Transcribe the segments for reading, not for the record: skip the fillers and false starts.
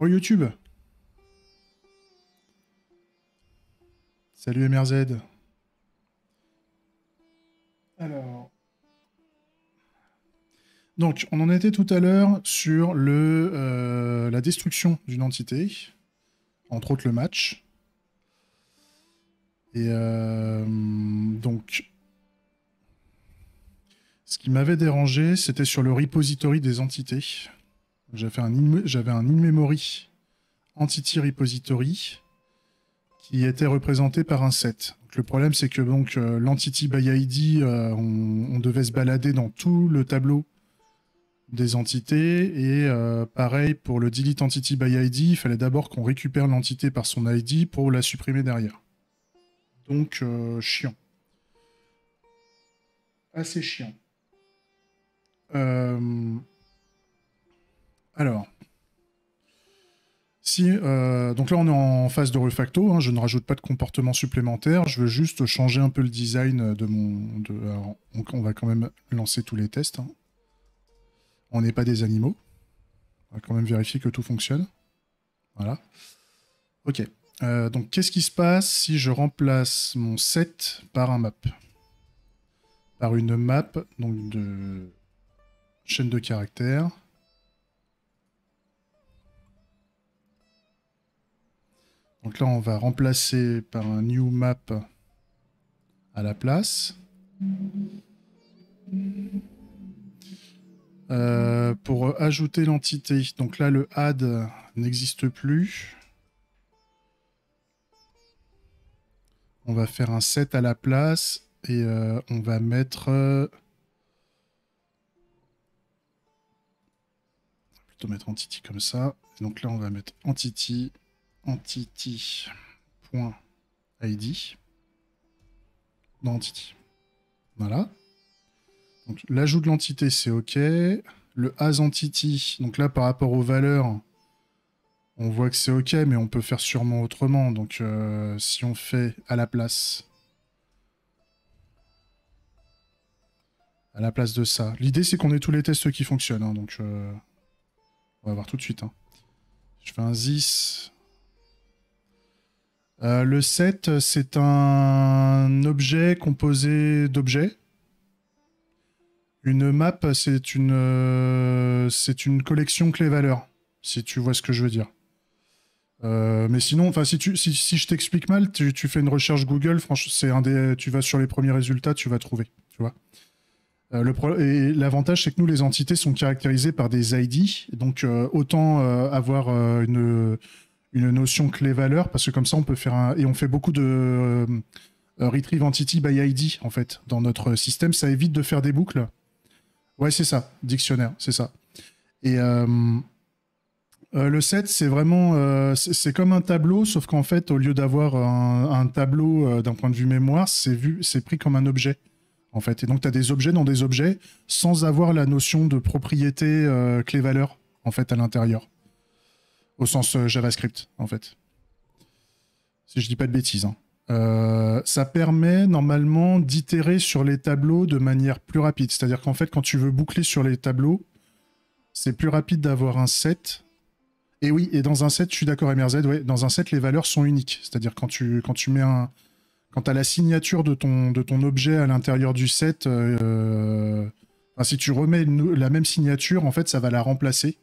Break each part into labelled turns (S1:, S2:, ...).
S1: Oh YouTube. Salut MRZ. Alors. Donc, on en était tout à l'heure sur la destruction d'une entité, entre autres le match. Et donc, ce qui m'avait dérangé, c'était sur le repository des entités. J'avais un in-memory entity repository qui était représenté par un set. Donc, le problème, c'est que l'entity by ID, on devait se balader dans tout le tableau des entités, et pareil pour le delete entity by ID, il fallait d'abord qu'on récupère l'entité par son ID pour la supprimer derrière. Donc, chiant. Assez chiant. Alors, donc là on est en phase de refacto, hein, je ne rajoute pas de comportement supplémentaire, je veux juste changer un peu le design de mon... alors, on va quand même lancer tous les tests. Hein. On n'est pas des animaux. On va quand même vérifier que tout fonctionne. Voilà. Ok. Donc qu'est-ce qui se passe si je remplace mon set par un map? Par une map donc de chaîne de caractères. Donc là, on va remplacer par un new map à la place. Pour ajouter l'entité, donc là, le add n'existe plus. On va faire un set à la place et on va mettre... plutôt mettre entity comme ça. Et donc là, on va mettre entity .id dans entity. Voilà. Donc l'ajout de l'entité, c'est OK. Le as entity, donc là, par rapport aux valeurs, on voit que c'est OK, mais on peut faire sûrement autrement. Donc si on fait à la place de ça. L'idée, c'est qu'on ait tous les tests qui fonctionnent. Hein, donc on va voir tout de suite. Hein. Je fais un this. Le set, c'est un objet composé d'objets. Une map, c'est une collection clé-valeur, si tu vois ce que je veux dire. Mais sinon, si je t'explique mal, tu fais une recherche Google, franchement, tu vas sur les premiers résultats, tu vas trouver, tu vois. Et l'avantage, c'est que nous, les entités sont caractérisées par des ID, donc autant avoir une notion clé-valeur, parce que comme ça, on peut faire et on fait beaucoup de retrieve entity by ID, en fait, dans notre système. Ça évite de faire des boucles. Ouais, c'est ça, dictionnaire, c'est ça. Et le set, c'est vraiment... c'est comme un tableau, sauf qu'en fait, au lieu d'avoir un tableau d'un point de vue mémoire, c'est pris comme un objet, en fait. Et donc, tu as des objets dans des objets, sans avoir la notion de propriété clé-valeur, en fait, à l'intérieur. Au sens JavaScript, en fait. Si je dis pas de bêtises. Hein. Ça permet normalement d'itérer sur les tableaux de manière plus rapide. C'est-à-dire qu'en fait, quand tu veux boucler sur les tableaux, c'est plus rapide d'avoir un set. Et oui, et dans un set, je suis d'accord MRZ, ouais, dans un set, les valeurs sont uniques. C'est-à-dire quand tu mets quand tu as la signature de ton objet à l'intérieur du set, si tu remets la même signature, en fait, ça va la remplacer.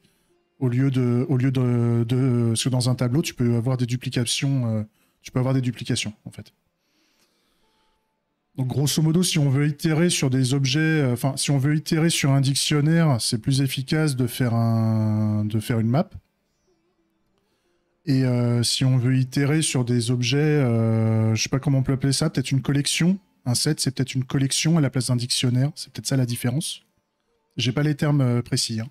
S1: Au lieu de parce que dans un tableau, tu peux avoir des duplications. En fait. Donc, grosso modo, si on veut itérer sur des objets, si on veut itérer sur un dictionnaire, c'est plus efficace de faire une map. Et si on veut itérer sur des objets, je sais pas comment on peut appeler ça, peut-être une collection. Un set, c'est peut-être une collection à la place d'un dictionnaire. C'est peut-être ça la différence. J'ai pas les termes précis. Hein.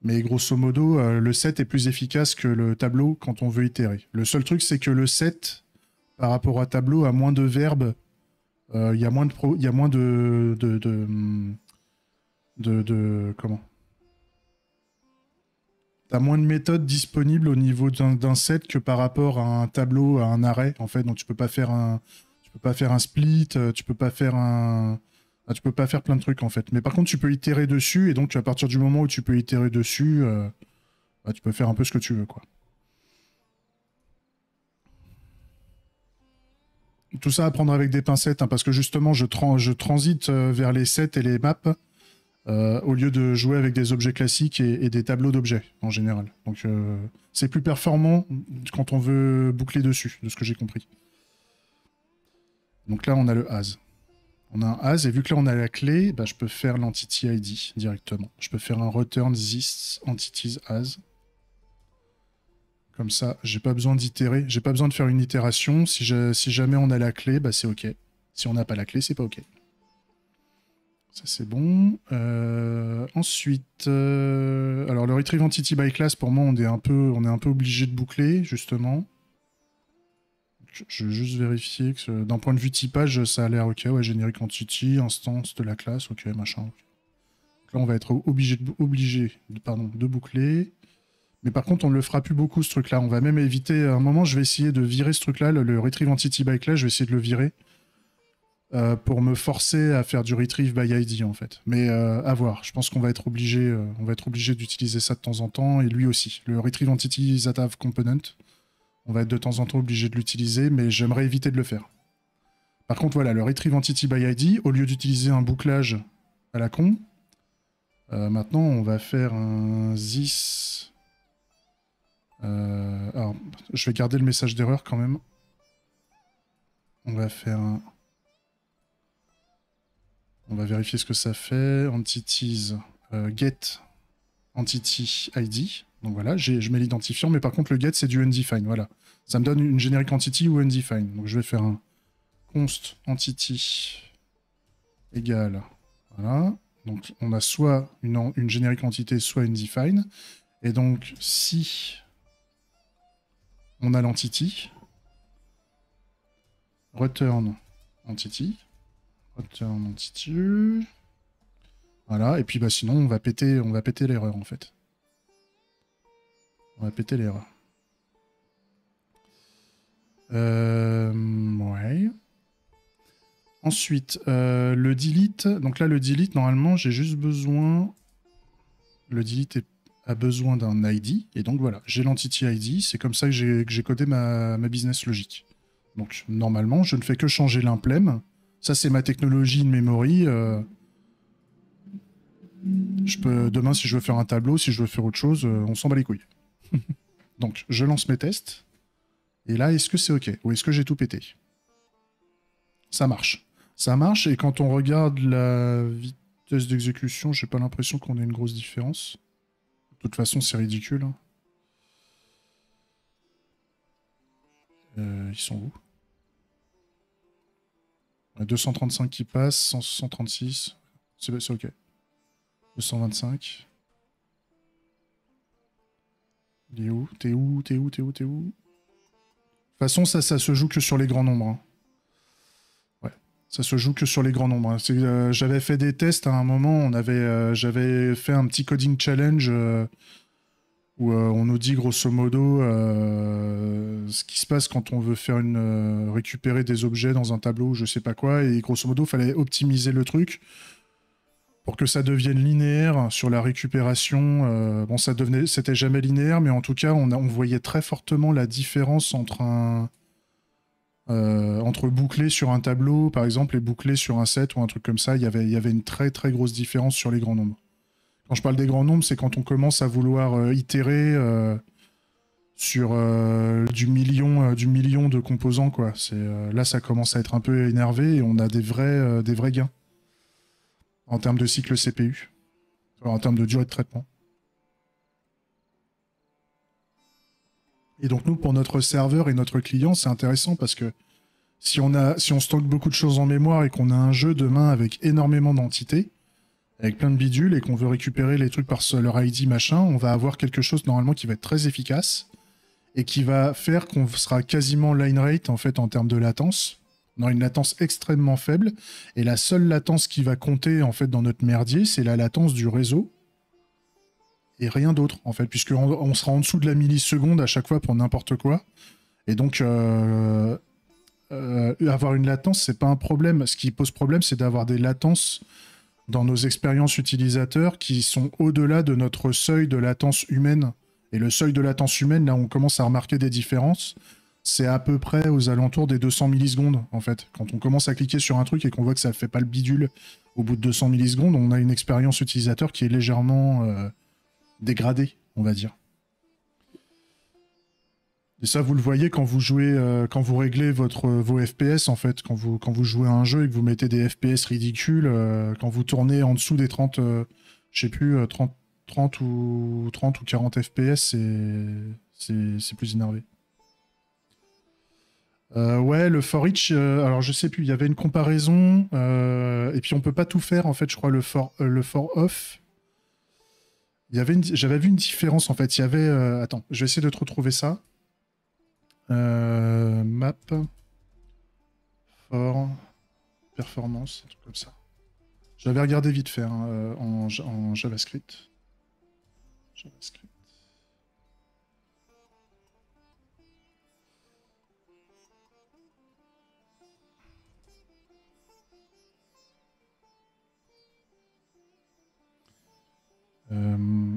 S1: Mais grosso modo, le set est plus efficace que le tableau quand on veut itérer. Le seul truc, c'est que le set, par rapport à tableau, a moins de verbes. Il y a moins de comment? T'as moins de méthodes disponibles au niveau d'un set que par rapport à un tableau, à un array, en fait. Donc tu peux pas faire un split, tu peux pas faire tu peux pas faire plein de trucs en fait. Mais par contre, tu peux itérer dessus, et donc à partir du moment où tu peux itérer dessus, Bah, tu peux faire un peu ce que tu veux, quoi. Tout ça à prendre avec des pincettes, hein, parce que justement, je transite vers les sets et les maps au lieu de jouer avec des objets classiques et des tableaux d'objets, en général. Donc, c'est plus performant quand on veut boucler dessus, de ce que j'ai compris. Donc là, on a le as. On a un as, et vu que là, on a la clé, bah, je peux faire l'entity ID directement. Je peux faire un return this entities as. Comme ça, j'ai pas besoin d'itérer, j'ai pas besoin de faire une itération. Si jamais on a la clé, bah c'est OK. Si on n'a pas la clé, c'est pas OK. Ça, c'est bon. Ensuite, alors le retrieve entity by class, pour moi, on est un peu obligé de boucler, justement. Je vais juste vérifier que d'un point de vue typage, ça a l'air OK. Ouais, générique entity, instance de la classe, OK, machin. Donc là, on va être obligé de boucler. Mais par contre, on ne le fera plus beaucoup, ce truc-là. On va même éviter... À un moment, je vais essayer de virer ce truc-là, le retrieve entity by class, je vais essayer de le virer pour me forcer à faire du retrieve by ID, en fait. Mais à voir. Je pense qu'on va être obligé d'utiliser ça de temps en temps, et lui aussi. Le retrieve entity that have component, on va être de temps en temps obligé de l'utiliser, mais j'aimerais éviter de le faire. Par contre, voilà, le retrieve entity by ID, au lieu d'utiliser un bouclage à la con, maintenant, on va faire un this... alors, je vais garder le message d'erreur quand même. On va faire un... On va vérifier ce que ça fait. Entities, get entity ID. Donc voilà, je mets l'identifiant, mais par contre le get c'est du undefined. Voilà, ça me donne une generic entity ou undefined. Donc je vais faire un const entity égale. Voilà. Donc on a soit une generic entité, soit undefined. Et donc si on a l'entity, return entity. Return entity. Voilà, et puis bah sinon on va péter l'erreur en fait. On va péter l'erreur. Ouais. Ensuite, le delete. Donc là, le delete, normalement, j'ai juste besoin... Le delete a besoin d'un ID. Et donc voilà, j'ai l'entity ID. C'est comme ça que j'ai codé ma business logic. Donc normalement, je ne fais que changer l'implem. Ça, c'est ma technologie in memory. Je peux, demain, si je veux faire un tableau, si je veux faire autre chose, on s'en bat les couilles. Donc, je lance mes tests. Et là, est-ce que c'est OK? Ou est-ce que j'ai tout pété? Ça marche. Ça marche, et quand on regarde la vitesse d'exécution, j'ai pas l'impression qu'on ait une grosse différence. De toute façon, c'est ridicule. Ils sont où? 235 qui passent, 136. C'est OK. 225. Il est où? T'es où? De toute façon, ça se joue que sur les grands nombres. Hein. Ouais, ça se joue que sur les grands nombres. Hein. J'avais fait des tests à un moment, j'avais fait un petit coding challenge où on nous dit grosso modo ce qui se passe quand on veut faire récupérer des objets dans un tableau ou je sais pas quoi, et grosso modo, il fallait optimiser le truc pour que ça devienne linéaire sur la récupération. Bon, c'était jamais linéaire, mais en tout cas, on voyait très fortement la différence entre boucler sur un tableau, par exemple, et boucler sur un set ou un truc comme ça. Il y avait une très très grosse différence sur les grands nombres. Quand je parle des grands nombres, c'est quand on commence à vouloir itérer sur du million de composants, quoi. Là, ça commence à être un peu énervé et on a des vrais gains. En termes de cycle CPU, en termes de durée de traitement. Et donc nous, pour notre serveur et notre client, c'est intéressant parce que si on stocke beaucoup de choses en mémoire et qu'on a un jeu demain avec énormément d'entités, avec plein de bidules, et qu'on veut récupérer les trucs par leur ID machin, on va avoir quelque chose normalement qui va être très efficace et qui va faire qu'on sera quasiment line rate en fait en termes de latence. On aura une latence extrêmement faible, et la seule latence qui va compter en fait dans notre merdier, c'est la latence du réseau, et rien d'autre en fait, puisqu'on sera en dessous de la milliseconde à chaque fois pour n'importe quoi. Et donc avoir une latence, c'est pas un problème. Ce qui pose problème, c'est d'avoir des latences dans nos expériences utilisateurs qui sont au-delà de notre seuil de latence humaine Et le seuil de latence humaine, là, on commence à remarquer des différences. C'est à peu près aux alentours des 200 millisecondes, en fait. Quand on commence à cliquer sur un truc et qu'on voit que ça fait pas le bidule au bout de 200 millisecondes, on a une expérience utilisateur qui est légèrement dégradée, on va dire. Et ça, vous le voyez quand vous jouez, quand vous réglez vos FPS, en fait. Quand vous jouez à un jeu et que vous mettez des FPS ridicules, quand vous tournez en dessous des 30, je sais plus, 30 ou 40 FPS, c'est plus énervé. Ouais, le for each, alors je sais plus, il y avait une comparaison, et puis on peut pas tout faire, en fait, je crois, le for off. J'avais vu une différence, en fait. Il y avait... attends, je vais essayer de te retrouver ça. Map, for, performance, un truc comme ça. J'avais regardé vite fait hein, en JavaScript. JavaScript.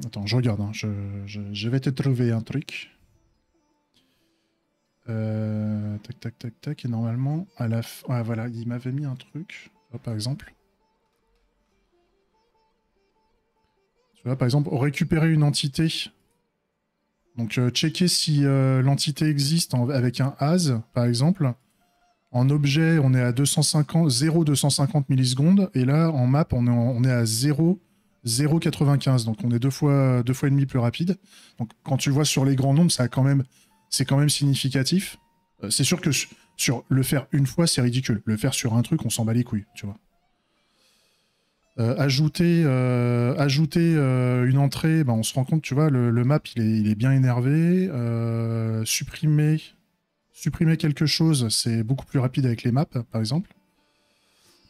S1: Attends, je regarde. Hein. Je vais te trouver un truc. Tac, tac, tac, tac. Et normalement, à la fin... Ah, voilà, il m'avait mis un truc. Là, par exemple. Tu vois, par exemple, récupérer une entité. Donc, checker si l'entité existe avec un as, par exemple. En objet, on est à 0,250 millisecondes. Et là, en map, on est à 0,095. Donc, on est deux fois et demi plus rapide. Donc, quand tu vois sur les grands nombres, c'est quand même significatif. C'est sûr que sur le faire une fois, c'est ridicule. Le faire sur un truc, on s'en bat les couilles, tu vois. Ajouter une entrée, ben on se rend compte, tu vois, le map, il est bien énervé. Supprimer quelque chose, c'est beaucoup plus rapide avec les maps, par exemple.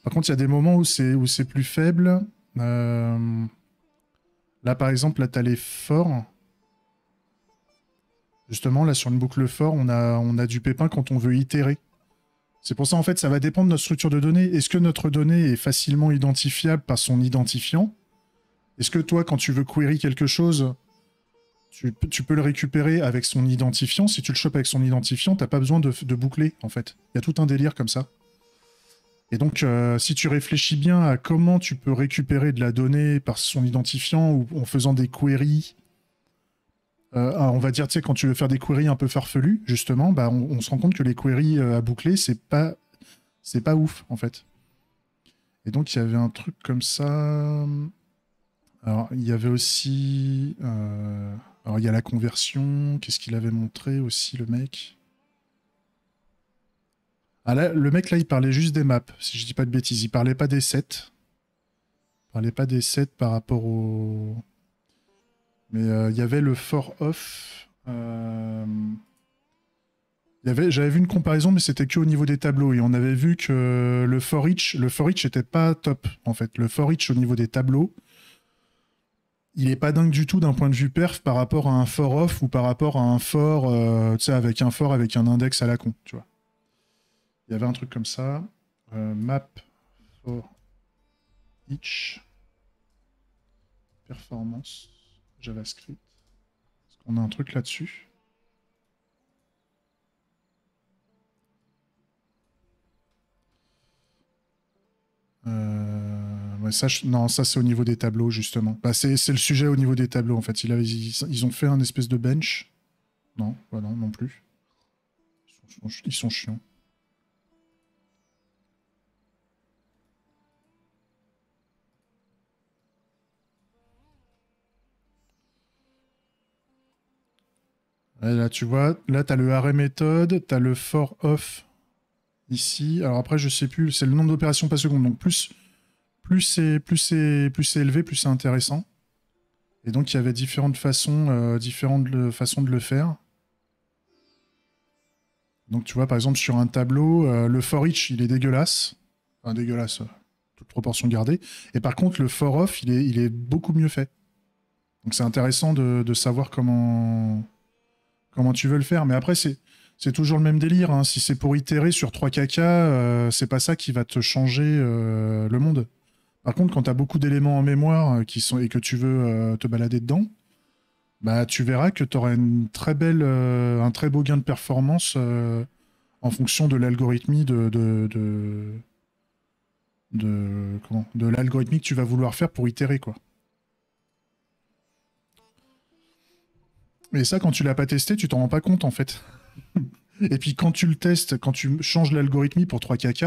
S1: Par contre, il y a des moments où c'est plus faible. Là, par exemple, là, t'as les forts. Justement, là, sur une boucle for, on a du pépin quand on veut itérer. C'est pour ça, en fait, ça va dépendre de notre structure de données. Est-ce que notre donnée est facilement identifiable par son identifiant? Est-ce que toi, quand tu veux query quelque chose, tu peux le récupérer avec son identifiant? Si tu le chopes avec son identifiant, t'as pas besoin de boucler, en fait. Il y a tout un délire comme ça. Et donc, si tu réfléchis bien à comment tu peux récupérer de la donnée par son identifiant ou en faisant des queries, on va dire, tu sais, quand tu veux faire des queries un peu farfelues, justement, bah, on se rend compte que les queries à boucler, c'est pas ouf, en fait. Et donc, il y avait un truc comme ça. Alors, il y avait aussi... alors, il y a la conversion. Qu'est-ce qu'il avait montré aussi, le mec? Ah là, le mec, là, il parlait juste des maps, si je dis pas de bêtises. Il parlait pas des sets. Il parlait pas des sets par rapport au... Mais il y avait le for off. J'avais vu une comparaison, mais c'était que au niveau des tableaux. Et on avait vu que le for each était pas top, en fait. Le for each au niveau des tableaux, il est pas dingue du tout d'un point de vue perf par rapport à un for off ou par rapport à un for, tu sais, avec un for avec un index à la con, tu vois. Il y avait un truc comme ça. Map for each. Performance. JavaScript. Est-ce qu'on a un truc là-dessus? Ouais, non, ça c'est au niveau des tableaux justement. Bah, c'est le sujet au niveau des tableaux en fait. Ils ont fait un espèce de bench. Non, bah non plus. Ils sont chiants. Ouais, là tu vois, là t'as le array méthode, t'as le for off ici. Alors après je sais plus, c'est le nombre d'opérations par seconde. Donc plus c'est élevé, plus c'est intéressant. Et donc il y avait différentes façons de le faire. Donc tu vois par exemple sur un tableau, le for each il est dégueulasse. Enfin dégueulasse, toute proportion gardée. Et par contre le for off il est beaucoup mieux fait. Donc c'est intéressant de savoir comment tu veux le faire. Mais après c'est toujours le même délire. Hein. Si c'est pour itérer sur 3 caca, c'est pas ça qui va te changer le monde. Par contre, quand tu as beaucoup d'éléments en mémoire et que tu veux te balader dedans, bah, tu verras que tu auras une très belle, un très beau gain de performance en fonction de l'algorithmie de l'algorithmie que tu vas vouloir faire pour itérer, quoi. Et ça, quand tu l'as pas testé, tu t'en rends pas compte, en fait. Et puis, quand tu le testes, quand tu changes l'algorithmie pour 3 kk,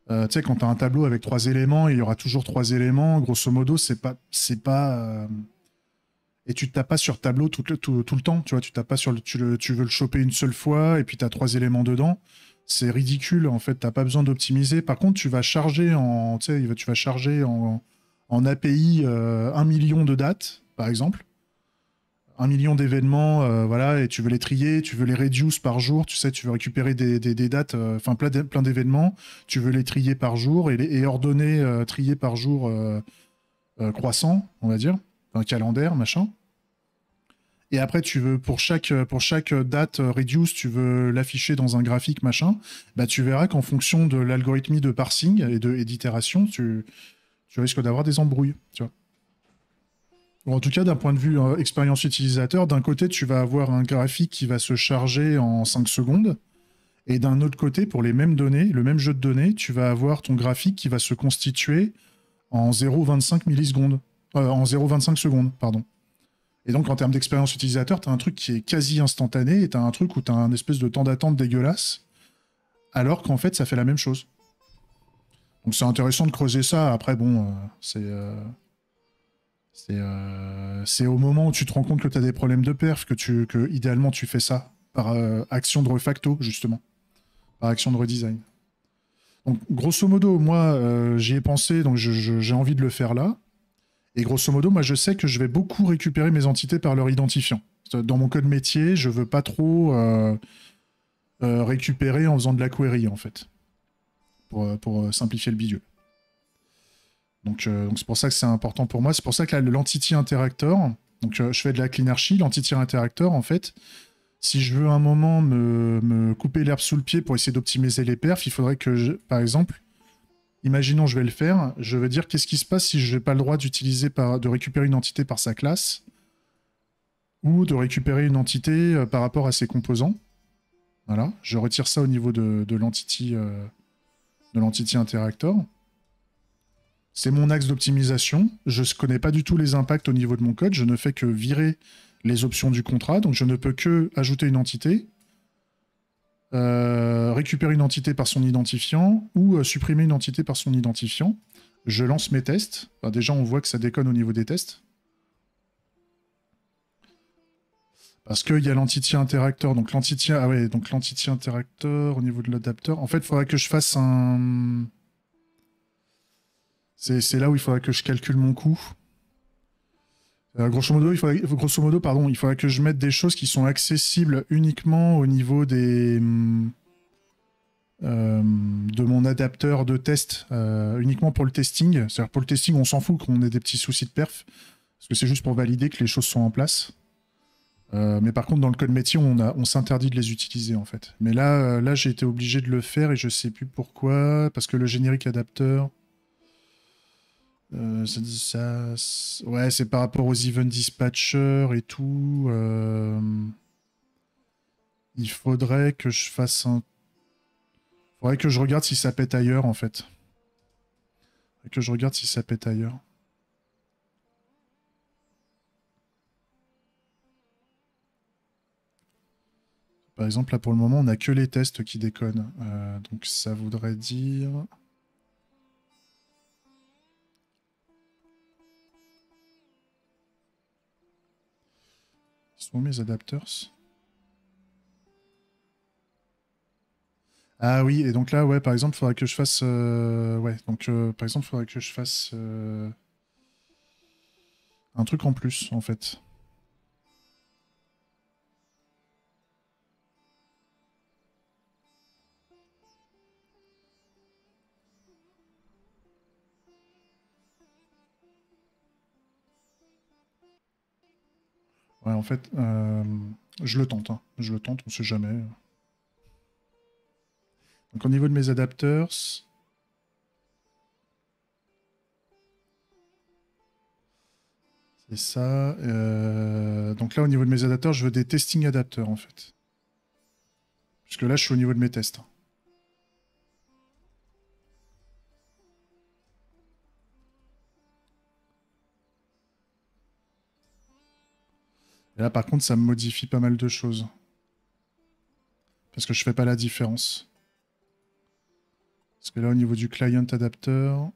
S1: tu sais, quand tu as un tableau avec 3 éléments, et il y aura toujours 3 éléments, grosso modo, et tu ne tapes pas sur tableau tout le temps, tu vois, tu tapes pas sur tu veux le choper une seule fois, et puis tu as 3 éléments dedans. C'est ridicule, en fait, t'as pas besoin d'optimiser. Par contre, tu sais, tu vas charger en API 1 million de dates, par exemple. 1 million d'événements, voilà, et tu veux les trier, tu veux les reduce par jour, tu sais, tu veux récupérer des dates, enfin plein d'événements, tu veux les trier par jour et ordonner trier par jour croissant, on va dire, un calendaire, machin. Et après, tu veux, pour chaque date reduce, tu veux l'afficher dans un graphique, machin, bah tu verras qu'en fonction de l'algorithmie de parsing et d'itération, tu risques d'avoir des embrouilles, tu vois. Ou en tout cas, d'un point de vue expérience utilisateur, d'un côté, tu vas avoir un graphique qui va se charger en 5 secondes, et d'un autre côté, pour les mêmes données, le même jeu de données, tu vas avoir ton graphique qui va se constituer en 0,25 millisecondes. En 0,25 secondes, pardon. Et donc, en termes d'expérience utilisateur, tu as un truc qui est quasi instantané, et tu as un truc où tu as un espèce de temps d'attente dégueulasse, alors qu'en fait, ça fait la même chose. Donc, c'est intéressant de creuser ça. Après, bon, c'est au moment où tu te rends compte que tu as des problèmes de perf que idéalement tu fais ça par action de refacto, justement, par action de redesign. Donc, grosso modo, moi, j'y ai pensé, donc j'ai envie de le faire là. Et grosso modo, moi, je sais que je vais beaucoup récupérer mes entités par leur identifiant. Dans mon code métier, je veux pas trop récupérer en faisant de la query, en fait, pour simplifier le bidule. Donc c'est pour ça que c'est important pour moi. C'est pour ça que l'entity interactor, donc je fais de la cleanarchy, l'entity interactor, en fait, si je veux un moment me couper l'herbe sous le pied pour essayer d'optimiser les perfs, il faudrait que, par exemple, imaginons je vais le faire, je veux dire qu'est-ce qui se passe si je n'ai pas le droit de récupérer une entité par sa classe ou de récupérer une entité par rapport à ses composants. Voilà, je retire ça au niveau de l'entity interactor. C'est mon axe d'optimisation. Je ne connais pas du tout les impacts au niveau de mon code. Je ne fais que virer les options du contrat. Donc je ne peux que ajouter une entité, récupérer une entité par son identifiant ou supprimer une entité par son identifiant. Je lance mes tests. Enfin, déjà, on voit que ça déconne au niveau des tests. Parce qu'il y a l'entity interactor. Donc l'entity interactor au niveau de l'adapteur. En fait, il faudrait que je fasse un... C'est là où il faudrait que je calcule mon coût. Grosso modo, pardon, il faudrait que je mette des choses qui sont accessibles uniquement au niveau de mon adapteur de test, uniquement pour le testing. C'est-à-dire pour le testing, on s'en fout qu'on ait des petits soucis de perf, parce que c'est juste pour valider que les choses sont en place. Mais par contre, dans le code métier, on s'interdit de les utiliser, en fait. Mais là j'ai été obligé de le faire et je sais plus pourquoi, parce que le générique adapteur... ouais, c'est par rapport aux event dispatchers et tout. Il faudrait que je fasse un... Faudrait que je regarde si ça pète ailleurs, en fait. Faudrait que je regarde si ça pète ailleurs. Par exemple, là, pour le moment, on n'a que les tests qui déconnent. Donc, ça voudrait dire... Ils sont où mes adapters? Ah oui, et donc là, ouais, par exemple, il faudrait que je fasse... Ouais, donc, par exemple, il faudrait que je fasse un truc en plus, en fait. Ouais, en fait, je le tente, hein. Je le tente, on sait jamais. Donc, au niveau de mes adapters... Et ça. Donc là, au niveau de mes adapteurs, je veux des testing adapteurs, en fait. Puisque là, je suis au niveau de mes tests. Et là, par contre, ça me modifie pas mal de choses. Parce que je fais pas la différence. Parce que là, au niveau du client adapteur...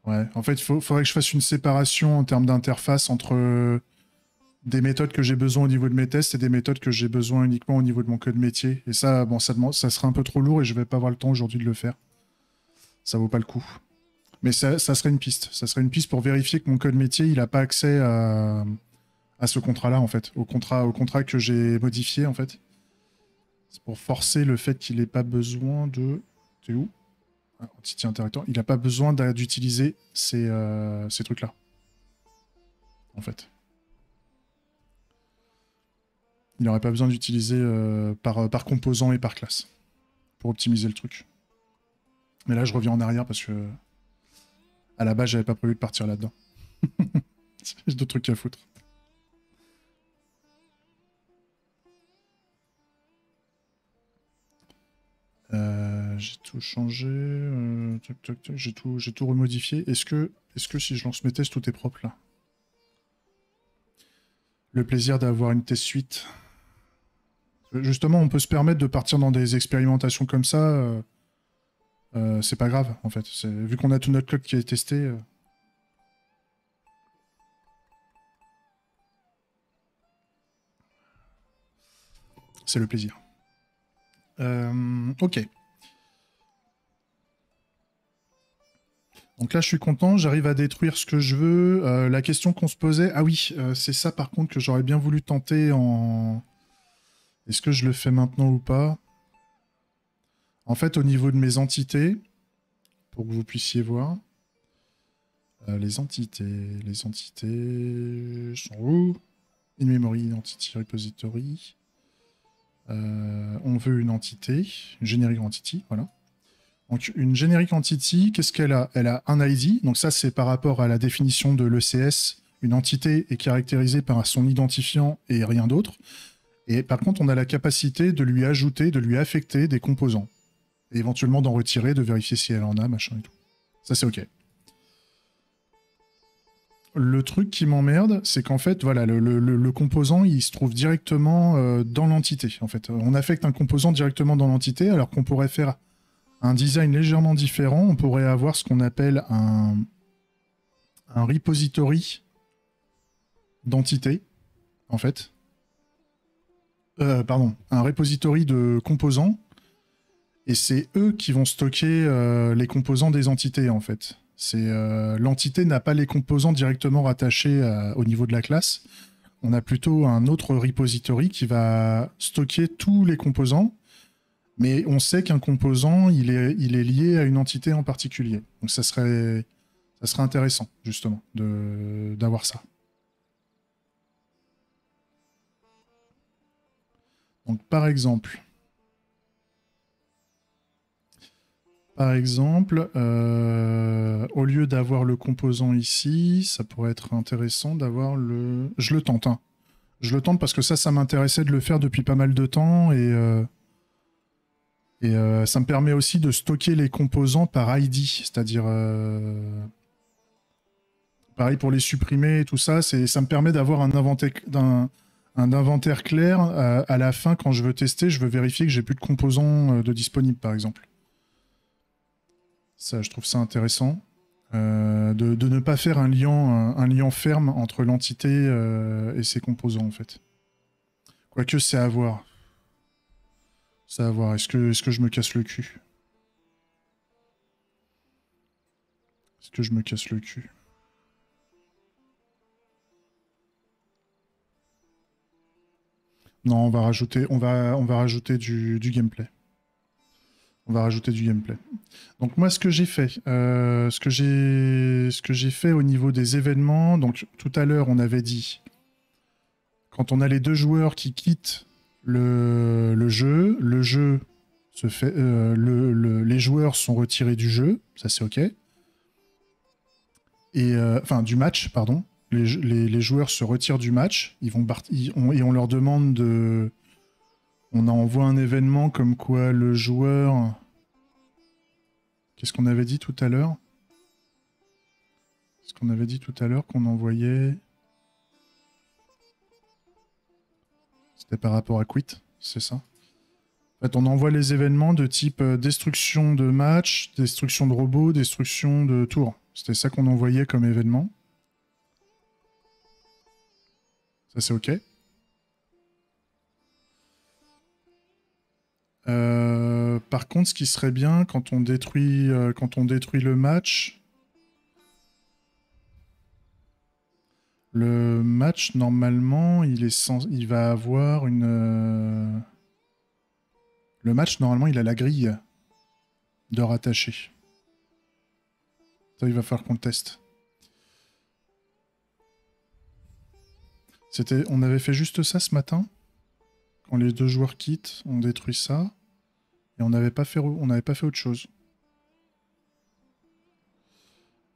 S1: Ouais, en fait, il faudrait que je fasse une séparation en termes d'interface entre des méthodes que j'ai besoin au niveau de mes tests et des méthodes que j'ai besoin uniquement au niveau de mon code métier. Et ça, bon, ça serait un peu trop lourd et je vais pas avoir le temps aujourd'hui de le faire. Ça vaut pas le coup. Mais ça serait une piste. Ça serait une piste pour vérifier que mon code métier, il n'a pas accès à ce contrat-là, en fait. Au contrat que j'ai modifié, en fait. C'est pour forcer le fait qu'il n'ait pas besoin de... T'es où? Entity interactor. Il n'a pas besoin d'utiliser ces trucs-là. En fait. Il n'aurait pas besoin d'utiliser par composant et par classe. Pour optimiser le truc. Mais là, je reviens en arrière parce que... À la base, j'avais pas prévu de partir là-dedans. J'ai d'autres trucs à foutre. J'ai tout changé. Tac, tac, tac, j'ai tout remodifié. Est-ce que si je lance mes tests, tout est propre là? Le plaisir d'avoir une test suite. Justement, on peut se permettre de partir dans des expérimentations comme ça. C'est pas grave, en fait. Vu qu'on a tout notre code qui est testé. C'est le plaisir. Ok. Donc là, je suis content, j'arrive à détruire ce que je veux. La question qu'on se posait... Ah oui, c'est ça par contre que j'aurais bien voulu tenter en... Est-ce que je le fais maintenant ou pas? En fait, au niveau de mes entités, pour que vous puissiez voir... les entités sont où? In memory, entity repository. On veut une entité, une generic entity, voilà. Donc une generic entity, qu'est-ce qu'elle a? Elle a un ID, donc ça c'est par rapport à la définition de l'ECS. Une entité est caractérisée par son identifiant et rien d'autre. Et par contre, on a la capacité de lui ajouter, de lui affecter des composants. Et éventuellement d'en retirer, de vérifier si elle en a, machin et tout. Ça c'est ok. Le truc qui m'emmerde, c'est qu'en fait, voilà, le composant, il se trouve directement dans l'entité. En fait, on affecte un composant directement dans l'entité, alors qu'on pourrait faire un design légèrement différent. On pourrait avoir ce qu'on appelle un repository d'entité, en fait. Pardon, un repository de composants. Et c'est eux qui vont stocker les composants des entités, en fait. L'entité n'a pas les composants directement rattachés au niveau de la classe. On a plutôt un autre repository qui va stocker tous les composants. Mais on sait qu'un composant, il est lié à une entité en particulier. Donc ça serait intéressant, justement, d'avoir ça. Donc par exemple, au lieu d'avoir le composant ici, ça pourrait être intéressant d'avoir le... Je le tente, hein. Je le tente parce que ça m'intéressait de le faire depuis pas mal de temps et ça me permet aussi de stocker les composants par ID, c'est-à-dire pareil pour les supprimer et tout ça, ça me permet d'avoir un inventaire clair à la fin quand je veux tester, je veux vérifier que j'ai plus de composants de disponibles par exemple. Ça, je trouve ça intéressant. De ne pas faire un lien ferme entre l'entité et ses composants en fait. Quoique c'est à voir. C'est à voir. Est-ce que je me casse le cul? Est-ce que je me casse le cul? Non, on va rajouter du gameplay. On va rajouter du gameplay. Donc moi, ce que j'ai fait, au niveau des événements, donc tout à l'heure, on avait dit, quand on a les deux joueurs qui quittent le jeu se fait, les joueurs sont retirés du jeu, ça c'est ok. et enfin du match, pardon. Les joueurs se retirent du match, et on leur demande de... On envoie un événement comme quoi le joueur... Qu'est-ce qu'on avait dit tout à l'heure? Ce qu'on avait dit tout à l'heure qu'on envoyait... C'était par rapport à Quit, c'est ça? En fait, on envoie les événements de type destruction de match, destruction de robots, destruction de tours. C'était ça qu'on envoyait comme événement. Ça, c'est OK. Par contre, ce qui serait bien, quand on détruit le match, normalement, il va avoir une... Le match, normalement, il a la grille de rattacher. Ça, il va falloir qu'on le teste. On avait fait juste ça ce matin. Quand les deux joueurs quittent, on détruit ça. Et on n'avait pas fait autre chose.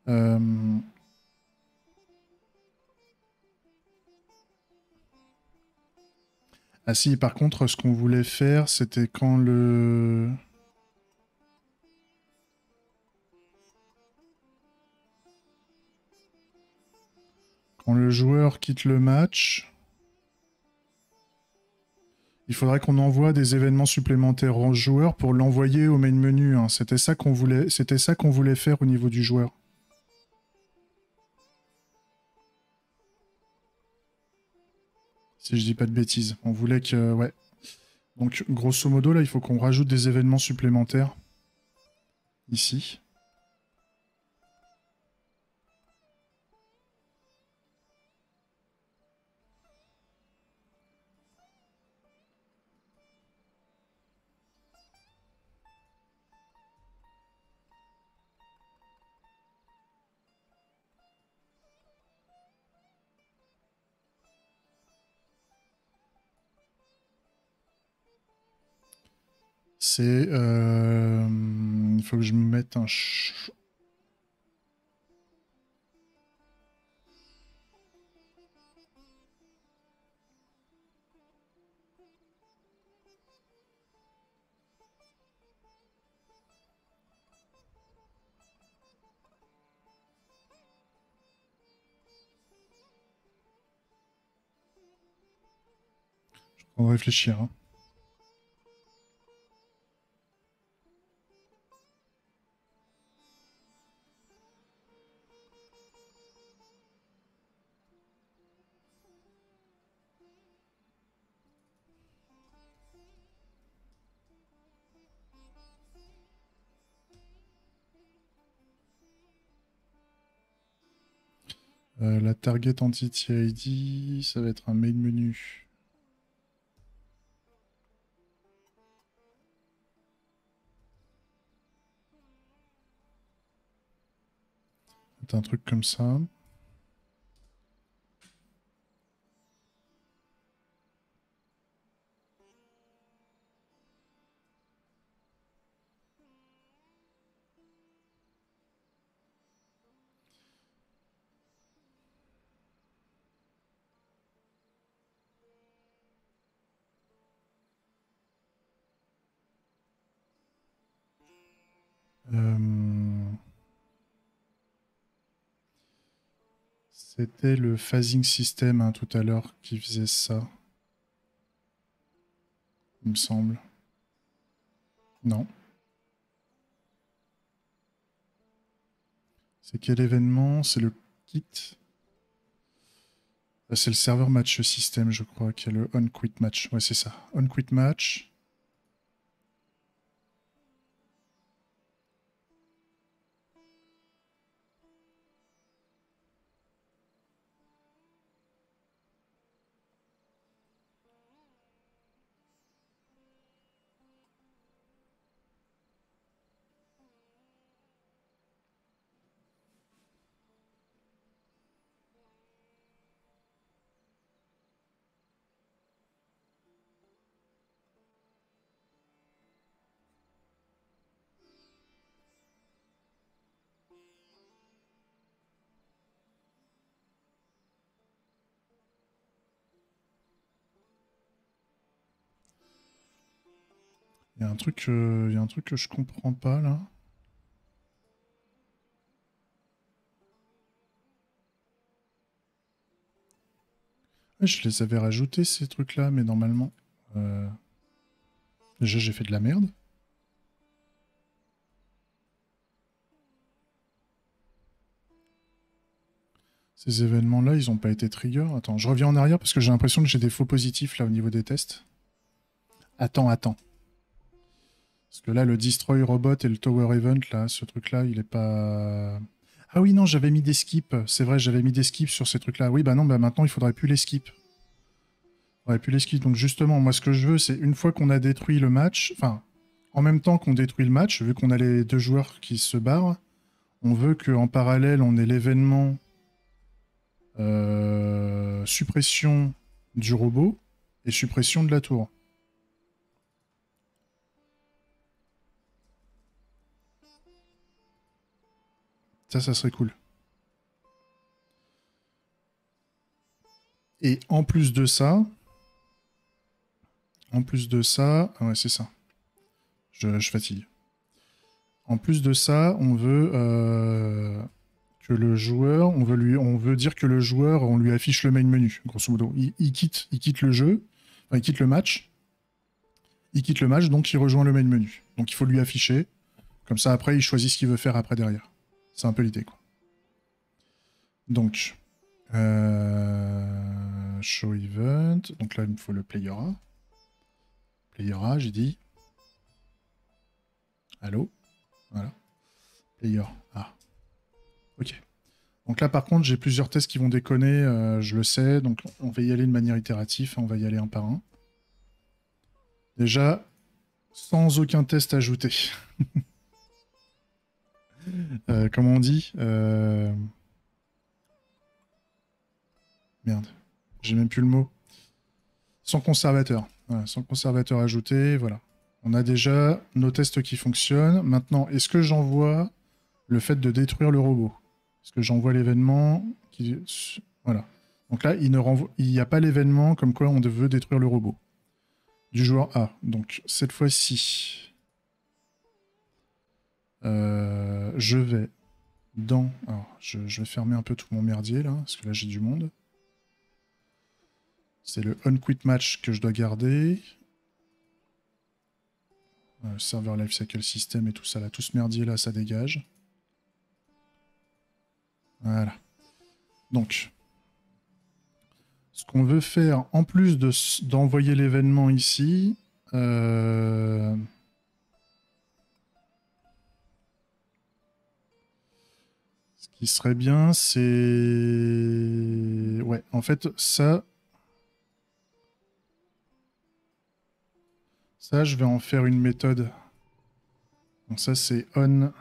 S1: Ah si, par contre, ce qu'on voulait faire, c'était quand le joueur quitte le match, il faudrait qu'on envoie des événements supplémentaires au joueur pour l'envoyer au main menu. Hein. C'était ça qu'on voulait faire au niveau du joueur. Si je dis pas de bêtises. On voulait que... Ouais. Donc, grosso modo, là, il faut qu'on rajoute des événements supplémentaires. Ici. C'est... Il faut que je me mette un... On va réfléchir. Hein. La target entity ID, ça va être un main menu. C'est un truc comme ça. C'était le phasing system hein, tout à l'heure qui faisait ça. Il me semble. Non. C'est quel événement? C'est le kit. C'est le serveur match system, je crois, qui a le on-quit match. Ouais, c'est ça. On-quit match. Il y a un truc que je comprends pas là. Ouais, je les avais rajoutés ces trucs-là, mais normalement... Déjà j'ai fait de la merde. Ces événements-là, ils ont pas été trigger. Attends, je reviens en arrière parce que j'ai l'impression que j'ai des faux positifs là au niveau des tests. Attends. Parce que là, le Destroy Robot et le Tower Event, là, ce truc-là, il est pas... Ah oui, non, j'avais mis des skips. C'est vrai, j'avais mis des skips sur ces trucs-là. Oui, bah non, bah maintenant, il faudrait plus les skips. Il faudrait plus les skips. Donc justement, moi, ce que je veux, c'est une fois qu'on a détruit le match, enfin, en même temps qu'on détruit le match, vu qu'on a les deux joueurs qui se barrent, on veut qu'en parallèle, on ait l'événement suppression du robot et suppression de la tour. Ça serait cool. Et en plus de ça, ah ouais, c'est ça. Je fatigue. En plus de ça, on veut que le joueur, on veut dire que le joueur, on lui affiche le main menu, grosso modo. Il quitte le jeu, enfin, il quitte le match. Il quitte le match, donc il rejoint le main menu. Donc il faut lui afficher. Comme ça, après, il choisit ce qu'il veut faire après derrière. C'est un peu l'idée, quoi. Donc, show event. Donc là, il me faut le player A. Player A, j'ai dit. Allô? Voilà. Player A. Ok. Donc là, par contre, j'ai plusieurs tests qui vont déconner, je le sais. Donc on va y aller de manière itérative, on va y aller un par un. Déjà, sans aucun test ajouté. Comment on dit Merde, j'ai même plus le mot. Sans conservateur. Voilà, sans conservateur ajouté, voilà. On a déjà nos tests qui fonctionnent. Maintenant, est-ce que j'envoie le fait de détruire le robot? Est-ce que j'envoie l'événement qui... Voilà. Donc là, il n'y a pas l'événement comme quoi on veut détruire le robot. Du joueur A. Donc cette fois-ci, je vais dans... Alors, je vais fermer un peu tout mon merdier là, parce que là j'ai du monde. C'est le unquit match que je dois garder. Server lifecycle system et tout ça là, tout ce merdier là, ça dégage. Voilà. Donc, ce qu'on veut faire, en plus d'envoyer l'événement ici, ce qui serait bien, c'est... Ouais, en fait, ça, je vais en faire une méthode. Donc ça, c'est on...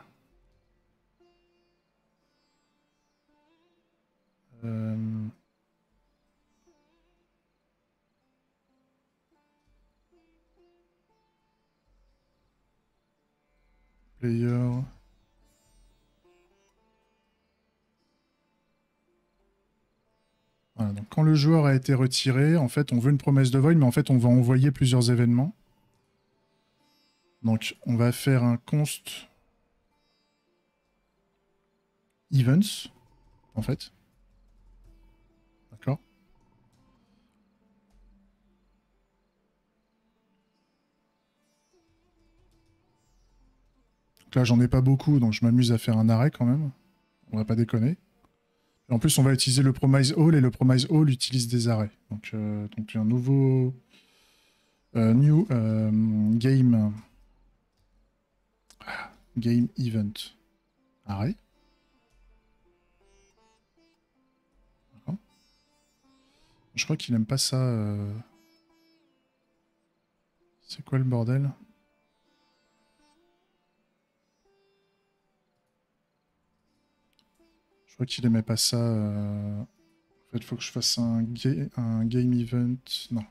S1: player... Voilà, donc quand le joueur a été retiré, en fait, on veut une promesse de void, mais en fait, on va envoyer plusieurs événements. Donc, on va faire un const events, en fait. D'accord? Donc là, j'en ai pas beaucoup, donc je m'amuse à faire un arrêt quand même. On va pas déconner. Et en plus, on va utiliser le promise all, et le promise all utilise des arrêts. Donc un nouveau new game event arrêt. Je crois qu'il aime pas ça. C'est quoi le bordel? Je crois qu'il aimait pas ça. En fait, il faut que je fasse un game event. Non,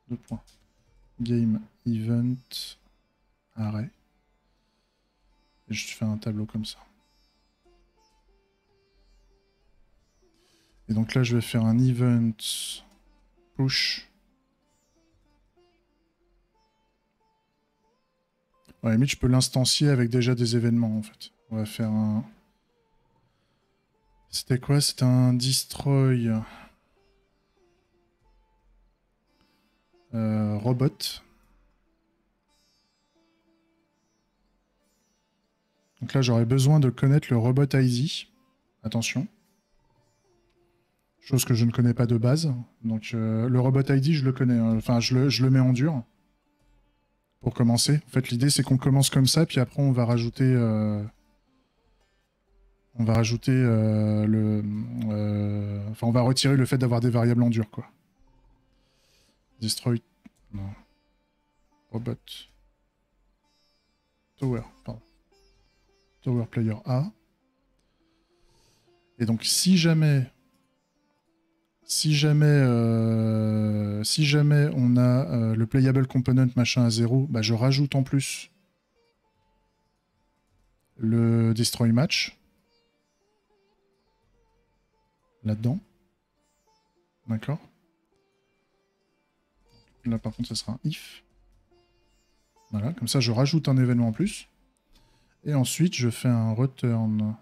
S1: deux points. Game event arrêt. Et je fais un tableau comme ça. Et donc là, je vais faire un event push. à la limite, je peux l'instancier avec déjà des événements, en fait. On va faire un... C'était quoi? C'était un destroy... robot. Donc là, j'aurais besoin de connaître le robot ID. Attention. Chose que je ne connais pas de base. Donc le robot ID, je le connais. Enfin, je le mets en dur. Pour commencer. En fait, l'idée, c'est qu'on commence comme ça, puis après, on va rajouter... Enfin, on va retirer le fait d'avoir des variables en dur, quoi. Destroy... Non. Robot. Tower, pardon. Tower player A. Et donc, si jamais on a le playable component machin à 0, bah, je rajoute en plus le destroy match là-dedans. D'accord. Là, par contre, ça sera un if. Voilà, comme ça, je rajoute un événement en plus. Et ensuite, je fais un return.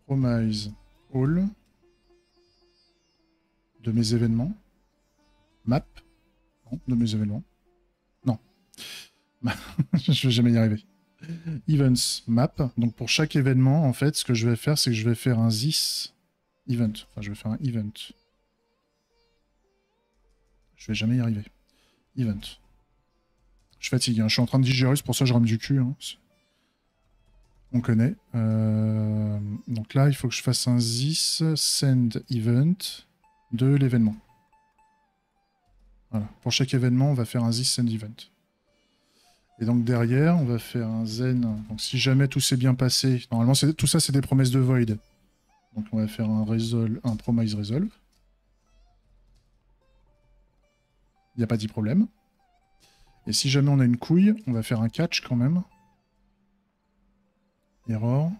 S1: Promise all de mes événements. Map. Non, de mes événements. Non. Je vais jamais y arriver. Events map. Donc pour chaque événement, en fait, ce que je vais faire, c'est que je vais faire un this event. Enfin, je vais faire un event. Je vais jamais y arriver. Event. Je suis fatigué, hein. Je suis en train de digérer, c'est pour ça que je rame du cul. Hein. On connaît. Donc là, il faut que je fasse un this send event de l'événement. Voilà. Pour chaque événement, on va faire un this send event. Et donc derrière, on va faire un zen. Donc si jamais tout s'est bien passé, normalement tout ça c'est des promesses de void. Donc on va faire un resolve, un promise resolve. Il n'y a pas de problème. Et si jamais on a une couille, on va faire un catch quand même. Error.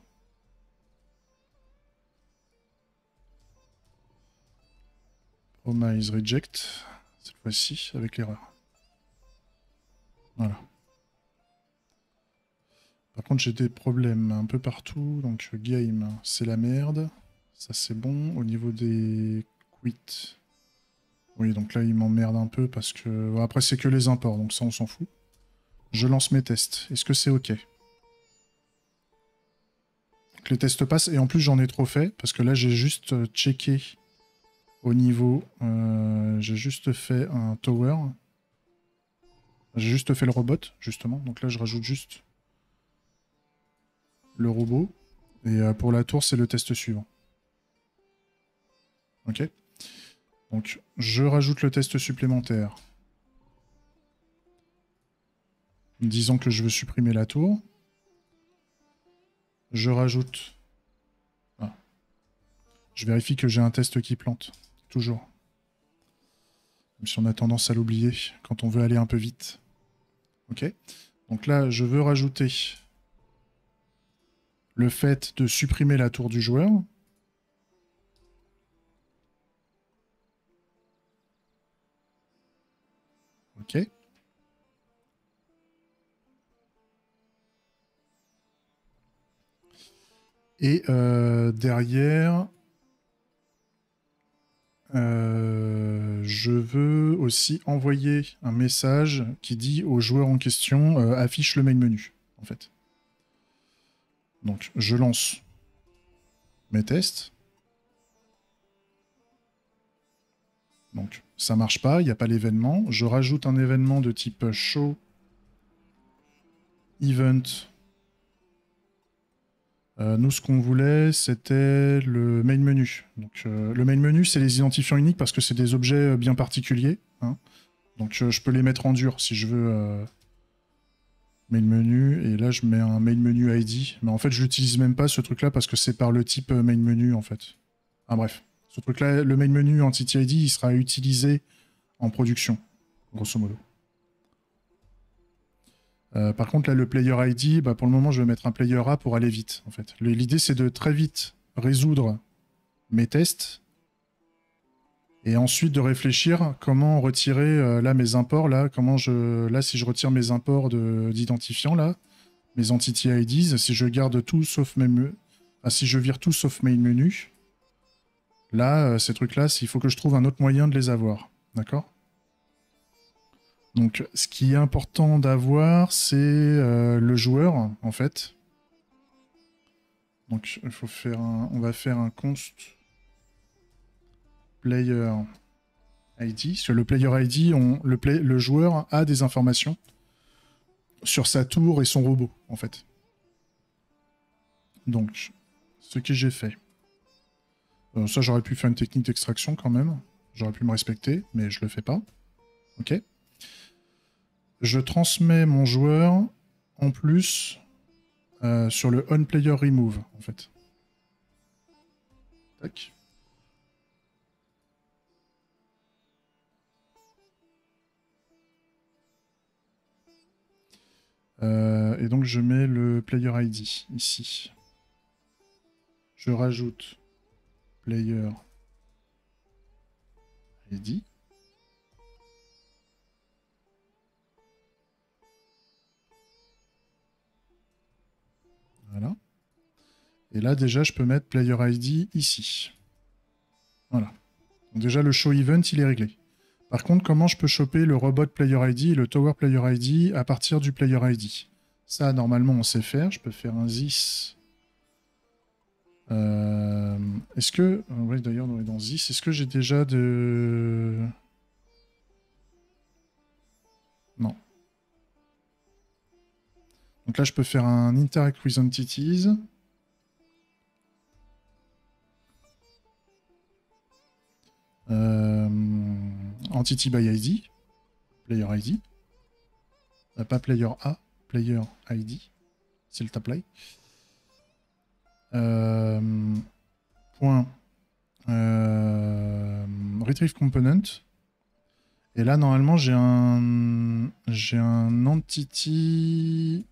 S1: Promise reject. Cette fois-ci avec l'erreur. Voilà. Par contre, j'ai des problèmes un peu partout. Donc, game, c'est la merde. Ça, c'est bon. Au niveau des quits. Oui, donc là, il m'emmerde un peu parce que... Bon, après, c'est que les imports, donc ça, on s'en fout. Je lance mes tests. Est-ce que c'est OK? Donc, les tests passent. Et en plus, j'en ai trop fait parce que là, j'ai juste checké au niveau... j'ai juste fait un tower. J'ai juste fait le robot, justement. Donc là, je rajoute juste... le robot. Et pour la tour, c'est le test suivant. Ok. Donc, je rajoute le test supplémentaire. Disons que je veux supprimer la tour. Je rajoute... Ah. Je vérifie que j'ai un test qui plante. Toujours. Même si on a tendance à l'oublier quand on veut aller un peu vite. Ok. Donc là, je veux rajouter... le fait de supprimer la tour du joueur. Ok. Et derrière, je veux aussi envoyer un message qui dit au joueur en question affiche le main menu, en fait. Donc, je lance mes tests. Donc, ça marche pas, il n'y a pas l'événement. Je rajoute un événement de type show event. Nous, ce qu'on voulait, c'était le main menu. Donc, le main menu, c'est les identifiants uniques parce que c'est des objets bien particuliers. Hein. Donc, je peux les mettre en dur si je veux main menu. Et là, je mets un main menu ID. Mais en fait, je l'utilise même pas, ce truc-là, parce que c'est par le type main menu, en fait. Ah, bref. Ce truc-là, le main menu entity ID, il sera utilisé en production, grosso modo. Par contre, là, le player ID, bah, pour le moment, je vais mettre un player A pour aller vite, en fait. L'idée, c'est de très vite résoudre mes tests Et ensuite de réfléchir comment retirer là mes imports, là, là si je retire mes imports d'identifiants, là, mes entity IDs, si je garde tout sauf enfin, si je vire tout sauf main menu, là, ces trucs-là, il faut que je trouve un autre moyen de les avoir. D'accord? Donc, ce qui est important d'avoir, c'est le joueur, en fait. Donc, il faut faire on va faire un const player ID. Sur le player ID, le joueur a des informations sur sa tour et son robot, en fait. Donc, ce que j'ai fait. Ça, j'aurais pu faire une technique d'extraction quand même. J'aurais pu me respecter, mais je le fais pas. Ok. Je transmets mon joueur en plus sur le onPlayer remove, en fait. Tac. Et donc, je mets le player ID ici. Je rajoute player ID. Voilà. Et là, déjà, je peux mettre player ID ici. Voilà. Donc déjà, le show event, il est réglé. Par contre, comment je peux choper le robot player ID et le tower player ID à partir du player ID? Ça, normalement, on sait faire. Je peux faire un this. Est-ce que... Oui, d'ailleurs, on est dans this. Est-ce que j'ai déjà de... Non. Donc là, je peux faire un interact with entities. Entity by ID. Player ID. Pas player A. Player ID. C'est le apply. Point retrieve component. Et là, normalement, j'ai un entity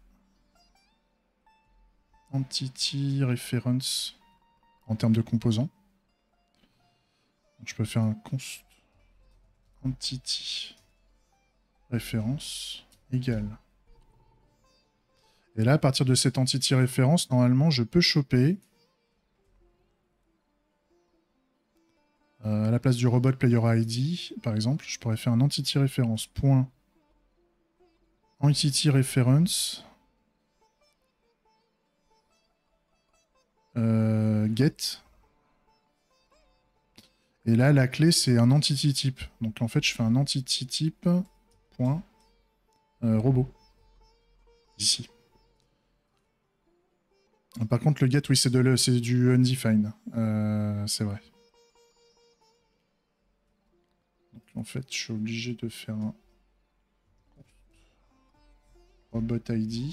S1: reference en termes de composants. Donc, je peux faire un const entity référence égale. Et là, à partir de cette entity référence, normalement, je peux choper à la place du robot player ID, par exemple, je pourrais faire un entity référence point entity reference get. Et là, la clé, c'est un entity type. Donc en fait, je fais un entity type point robot ici. Par contre, le get, oui, c'est du undefined. C'est vrai. Donc en fait, je suis obligé de faire un robot ID.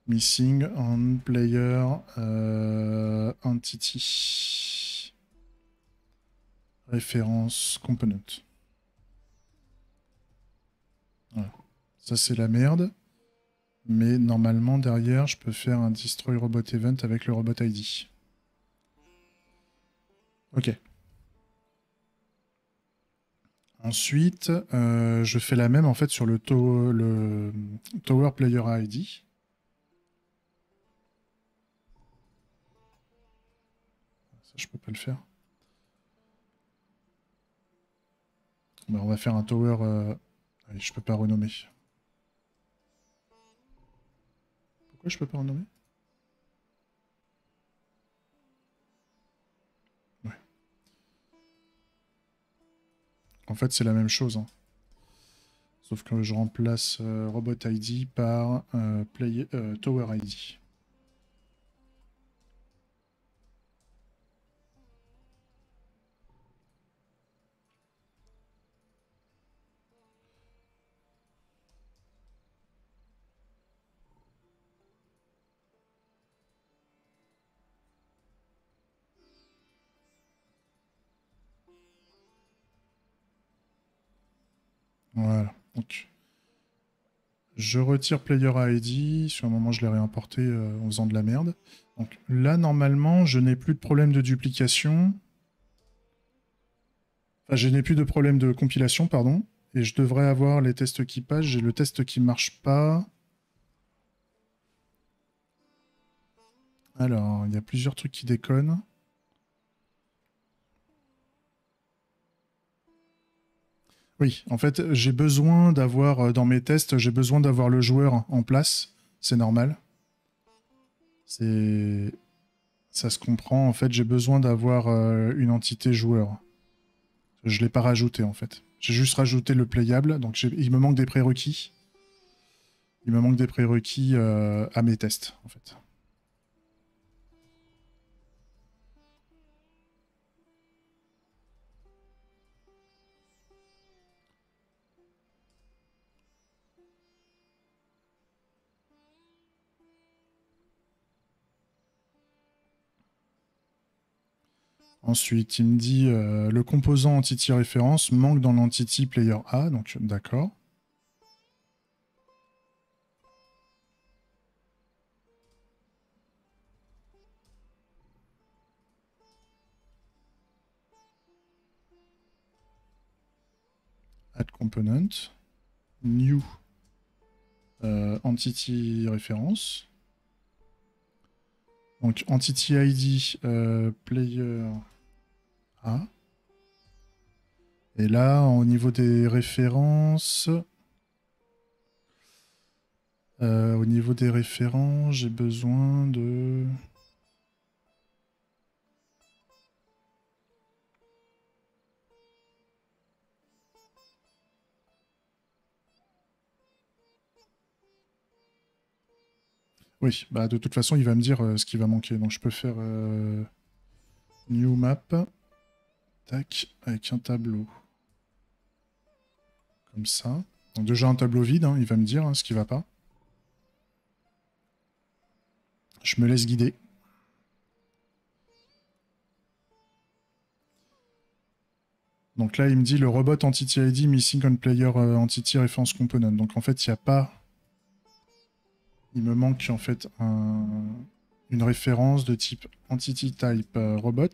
S1: Missing on player entity référence component. Voilà. Ça, c'est la merde. Mais normalement, derrière, je peux faire un destroy robot event avec le robot ID. Ok. Ensuite, je fais la même en fait sur le Tower Player ID. Ça, je peux pas le faire. Ben, on va faire un Tower... Allez, je peux pas renommer. Pourquoi je peux pas renommer? Ouais. En fait, c'est la même chose. Hein. Sauf que je remplace Robot ID par Tower ID. Voilà. Donc, je retire Player ID. Sur un moment, je l'ai réimporté en faisant de la merde. Donc là, normalement, je n'ai plus de problème de duplication. Enfin, je n'ai plus de problème de compilation, pardon. Et je devrais avoir les tests qui passent. J'ai le test qui marche pas. Alors, il y a plusieurs trucs qui déconnent. Oui, en fait, j'ai besoin d'avoir, dans mes tests, j'ai besoin d'avoir le joueur en place. C'est normal. C'est... Ça se comprend. En fait, j'ai besoin d'avoir une entité joueur. Je ne l'ai pas rajouté, en fait. J'ai juste rajouté le playable. Donc, il me manque des prérequis. Il me manque des prérequis à mes tests, en fait. Ensuite, il me dit le composant entity référence manque dans l'entity player A, donc d'accord. Add component, new entity référence. Donc entity ID player A. Et là, au niveau des références, j'ai besoin de... Oui, bah de toute façon, il va me dire ce qui va manquer. Donc je peux faire new map, tac, avec un tableau. Comme ça. Donc déjà un tableau vide, hein, il va me dire ce qui va pas. Je me laisse guider. Donc là, il me dit le robot entity ID missing on player entity reference component. Donc en fait, il n'y a pas... Il me manque en fait une référence de type entity type robot.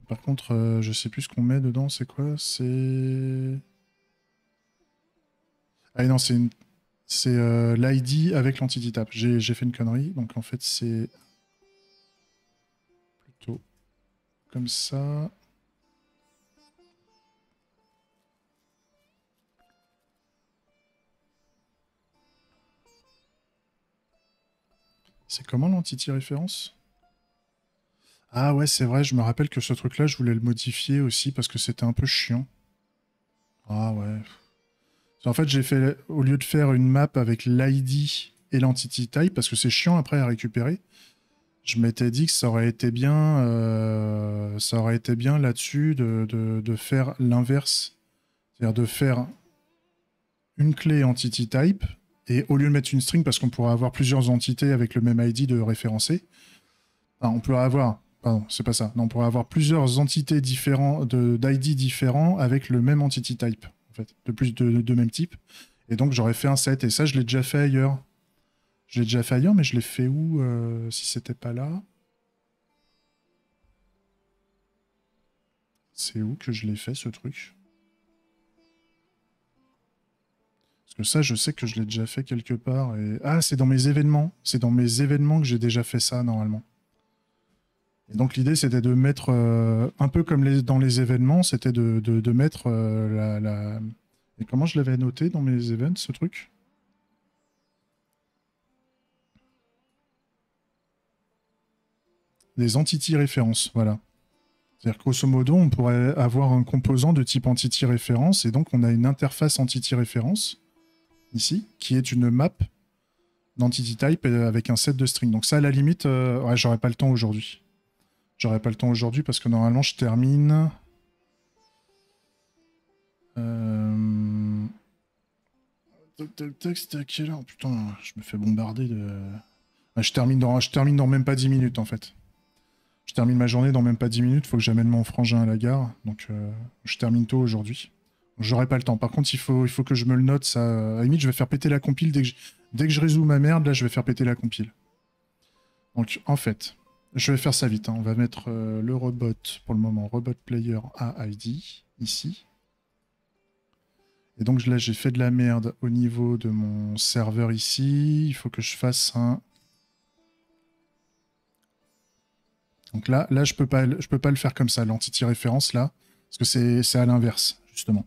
S1: Par contre, je sais plus ce qu'on met dedans. C'est quoi? C'est... Ah non, c'est l'ID avec l'entity type. J'ai fait une connerie. Donc en fait, c'est plutôt comme ça. C'est comment l'entity référence? Ah ouais, c'est vrai, je me rappelle que ce truc-là, je voulais le modifier aussi parce que c'était un peu chiant. Ah ouais. En fait, j'ai fait, au lieu de faire une map avec l'ID et l'entity type, parce que c'est chiant après à récupérer, je m'étais dit que ça aurait été bien là-dessus de faire l'inverse. C'est-à-dire de faire une clé entity type, et au lieu de mettre une string, parce qu'on pourrait avoir plusieurs entités avec le même ID de référencé, enfin, on pourrait avoir, pardon, c'est pas ça, non, on pourrait avoir plusieurs entités différentes, d'ID différents avec le même entity type, en fait, de même type. Et donc j'aurais fait un set, et ça je l'ai déjà fait ailleurs. Je l'ai déjà fait ailleurs, mais je l'ai fait où si c'était pas là? C'est où que je l'ai fait ce truc? Parce que ça, je sais que je l'ai déjà fait quelque part. Et... Ah, c'est dans mes événements. C'est dans mes événements que j'ai déjà fait ça, normalement. Et donc l'idée, c'était de mettre, un peu comme dans les événements, c'était de mettre la... Et comment je l'avais noté dans mes events, ce truc? Des entity références, voilà. C'est-à-dire que grosso modo, on pourrait avoir un composant de type entity référence, et donc on a une interface entity référence, ici, qui est une map d'entity type avec un set de string. Donc ça, à la limite, ouais, j'aurais pas le temps aujourd'hui. J'aurais pas le temps aujourd'hui parce que normalement, je termine... C'était à quelle heure? Putain, je me fais bombarder de... Ah, je termine dans même pas 10 minutes, en fait. termine ma journée dans même pas 10 minutes. Il faut que j'amène mon frangin à la gare. Donc, je termine tôt aujourd'hui. J'aurai pas le temps. Par contre, il faut que je me le note. Ça, à la limite, je vais faire péter la compile dès que je résous ma merde. Là, je vais faire péter la compile. Donc, en fait, je vais faire ça vite. Hein. On va mettre le robot pour le moment. Robot player AID ici. Et donc là, j'ai fait de la merde au niveau de mon serveur ici. Il faut que je fasse un... Donc là je peux pas le faire comme ça, l'entity référence là, parce que c'est à l'inverse, justement.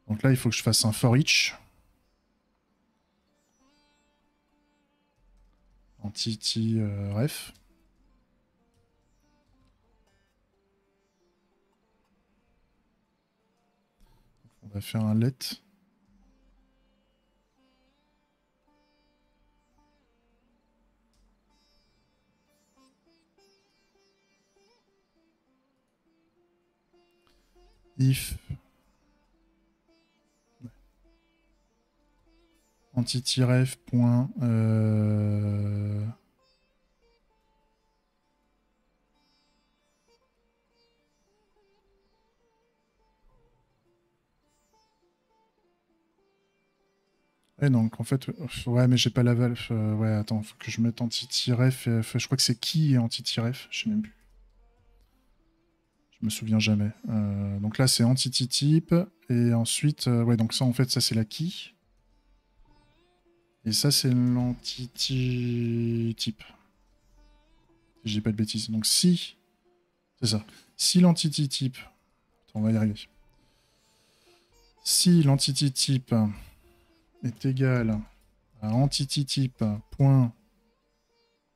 S1: Donc là, il faut que je fasse un for each. Entity ref. On va faire un let. If entity-ref. Et donc en fait, ouais, mais j'ai pas la valve. Ouais, attends, faut que je mette entity-ref. Je crois que c'est qui est entity-ref, je sais même plus. Je me souviens jamais. Donc là, c'est entity type. Et ensuite, ouais, donc ça, en fait, ça, c'est la key. Et ça, c'est l'entity type. Si je dis pas de bêtises. Donc si... C'est ça. Si l'entity type... Attends, on va y arriver. Si l'entity type est égal à entity type point...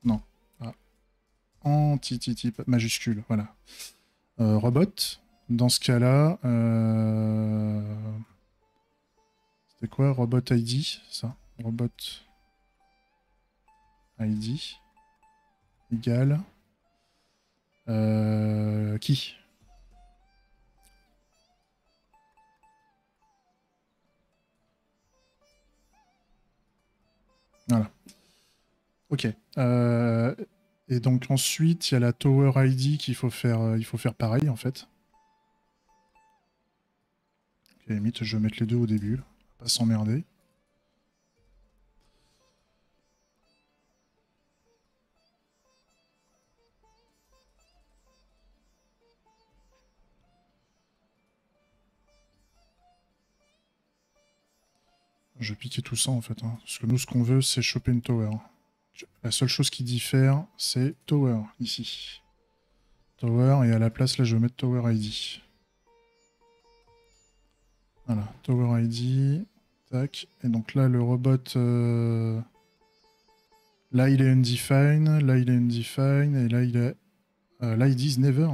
S1: Non. À entity type majuscule. Voilà. Robot. Dans ce cas-là... C'était quoi? Robot ID, ça. Robot ID égale... qui? Voilà. Ok. Et donc ensuite, il y a la Tower ID qu'il faut faire, il faut faire pareil en fait. Ok, limite, je vais mettre les deux au début, pas s'emmerder. Je vais piquer tout ça en fait, hein, parce que nous, ce qu'on veut, c'est choper une Tower. La seule chose qui diffère, c'est Tower, ici. Tower, et à la place, là, je vais mettre Tower ID. Voilà, Tower ID, tac. Et donc là, le robot... Là, il est undefined, là, il est undefined, et là, il est... là, ils disent never.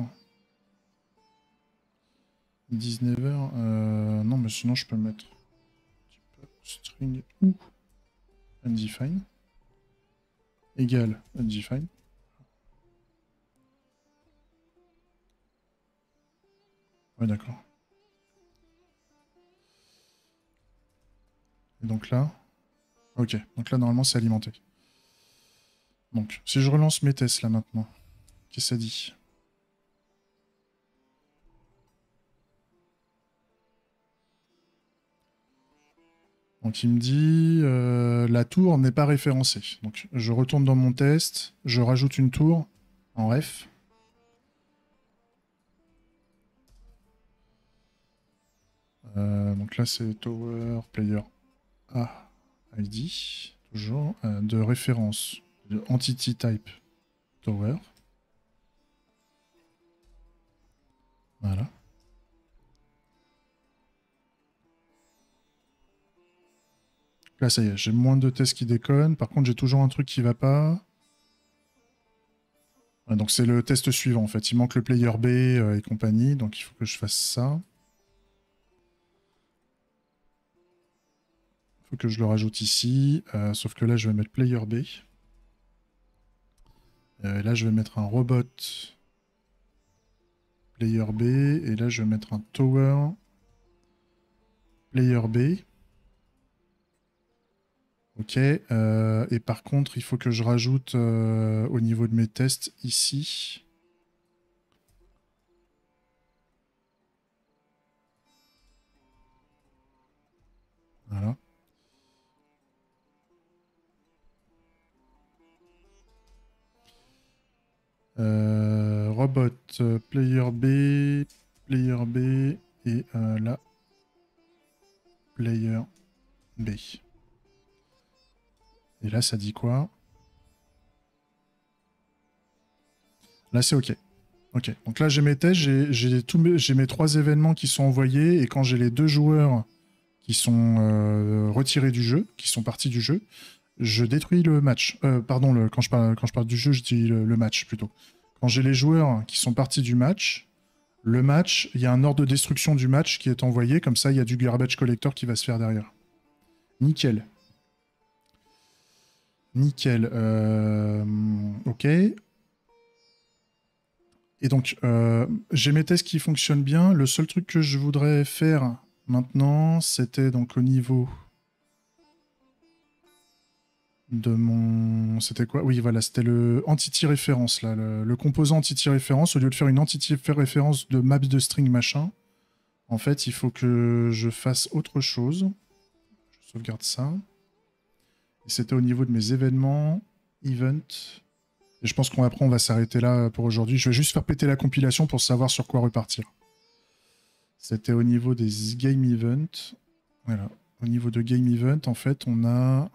S1: Ils disent never. Non, mais sinon, je peux mettre... String ou undefined égale undefined. Ouais, d'accord. Et donc là... Ok, donc là, normalement, c'est alimenté. Donc, si je relance mes tests, là, maintenant, qu'est-ce que ça dit? Donc, il me dit... la tour n'est pas référencée. Donc, je retourne dans mon test, je rajoute une tour en ref. Donc là, c'est Tower Player A ID, toujours, de référence de Entity Type Tower. Voilà. Là, ça y est, j'ai moins de tests qui déconnent. Par contre, j'ai toujours un truc qui va pas. Ouais, donc c'est le test suivant, en fait. Il manque le player B et compagnie, donc il faut que je fasse ça. Il faut que je le rajoute ici. Sauf que là, je vais mettre player B. Là, je vais mettre un robot player B. Et là, je vais mettre un tower player B. Ok. Et par contre, il faut que je rajoute au niveau de mes tests ici Voilà. Robot, player B, et là, player B. Et là, ça dit quoi? Là, c'est OK. OK. Donc là, j'ai mes tests, j'ai mes 3 événements qui sont envoyés, et quand j'ai les 2 joueurs qui sont retirés du jeu, qui sont partis du jeu, je détruis le match. Pardon, quand je parle du jeu, je dis le match plutôt. Quand j'ai les joueurs qui sont partis du match, le match, il y a un ordre de destruction du match qui est envoyé, comme ça, il y a du garbage collector qui va se faire derrière. Nickel. Nickel. OK. Et donc, j'ai mes tests qui fonctionnent bien. Le seul truc que je voudrais faire maintenant, c'était donc au niveau de mon... C'était quoi? Oui, voilà, c'était le entity référence, là. Le composant entity référence. Au lieu de faire une entity référence de maps de string machin, en fait, il faut que je fasse autre chose. Je sauvegarde ça. Et c'était au niveau de mes événements, event... Et je pense qu'après, on va s'arrêter là pour aujourd'hui. Je vais juste faire péter la compilation pour savoir sur quoi repartir. C'était au niveau des game events. Voilà. Au niveau de game event, en fait, on a...